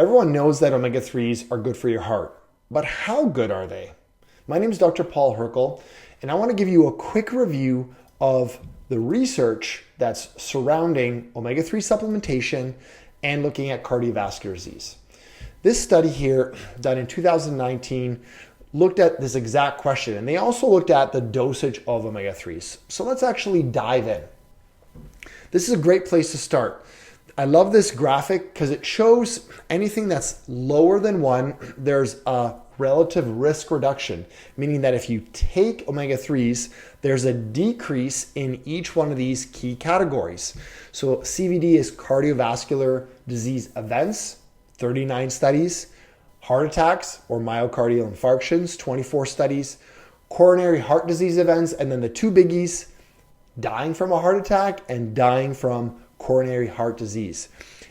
Everyone knows that omega-3s are good for your heart, but how good are they? My name is Dr. Paul Hrkal, and I want to give you a quick review of the research that's surrounding omega-3 supplementation and looking at cardiovascular disease. This study here, done in 2019, looked at this exact question, and they also looked at the dosage of omega-3s. So let's actually dive in. This is a great place to start. I love this graphic because it shows anything that's lower than 1, there's a relative risk reduction, meaning that if you take omega-3s, there's a decrease in each one of these key categories. So CVD is cardiovascular disease events, 39 studies, heart attacks or myocardial infarctions, 24 studies, coronary heart disease events, and then the two biggies, dying from a heart attack and dying from coronary heart disease.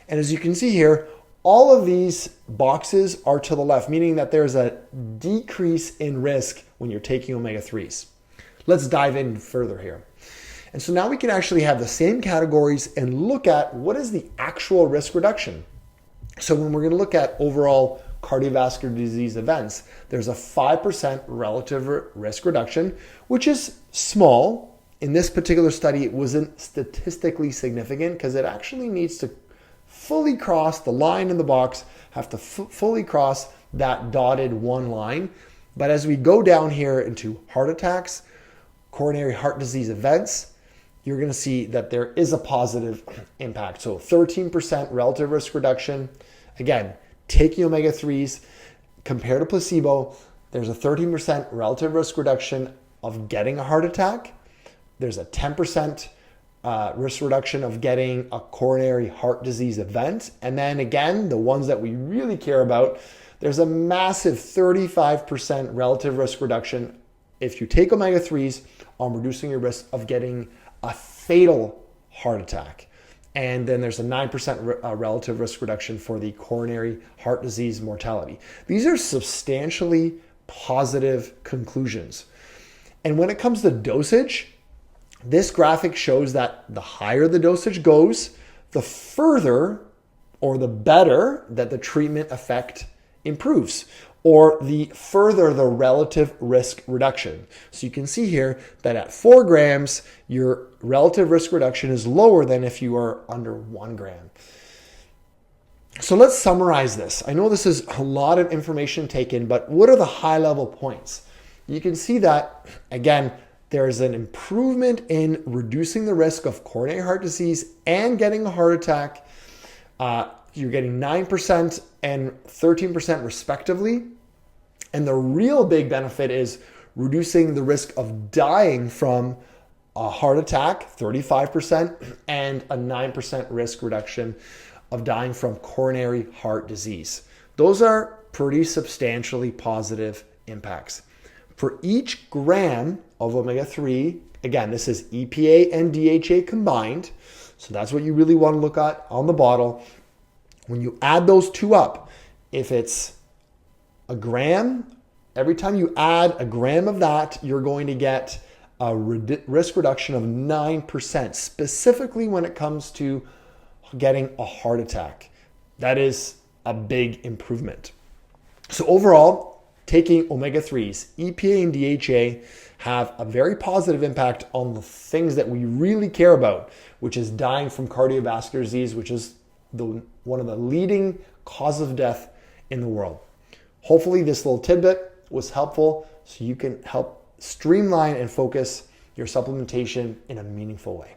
And as you can see here, all of these boxes are to the left, meaning that there's a decrease in risk when you're taking omega-3s. Let's dive in further here. And so now we can actually have the same categories and look at what is the actual risk reduction. So when we're going to look at overall cardiovascular disease events, there's a 5% relative risk reduction, which is small. In this particular study, it wasn't statistically significant because it actually needs to fully cross the line in the box, have to fully cross that dotted one line. But as we go down here into heart attacks, coronary heart disease events, you're going to see that there is a positive impact. So 13% relative risk reduction. Again, taking omega-3s compared to placebo, there's a 13% relative risk reduction of getting a heart attack. There's a 10% risk reduction of getting a coronary heart disease event. And then again, the ones that we really care about, there's a massive 35% relative risk reduction if you take omega-3s on reducing your risk of getting a fatal heart attack. And then there's a 9% relative risk reduction for the coronary heart disease mortality. These are substantially positive conclusions. And when it comes to dosage, this graphic shows that the higher the dosage goes, the further or the better that the treatment effect improves, or the further the relative risk reduction. So you can see here that at 4 grams, your relative risk reduction is lower than if you are under 1 gram. So let's summarize this. I know this is a lot of information taken, but what are the high-level points? You can see that, again, there's an improvement in reducing the risk of coronary heart disease and getting a heart attack. You're getting 9% and 13% respectively. And the real big benefit is reducing the risk of dying from a heart attack, 35%, and a 9% risk reduction of dying from coronary heart disease. Those are pretty substantially positive impacts. For each gram of omega-3, again, this is EPA and DHA combined, so that's what you really want to look at on the bottle. When you add those two up, if it's a gram, every time you add a gram of that, you're going to get a risk reduction of 9%, specifically when it comes to getting a heart attack. That is a big improvement. So overall, taking omega-3s, EPA and DHA have a very positive impact on the things that we really care about, which is dying from cardiovascular disease, which is one of the leading causes of death in the world. Hopefully this little tidbit was helpful so you can help streamline and focus your supplementation in a meaningful way.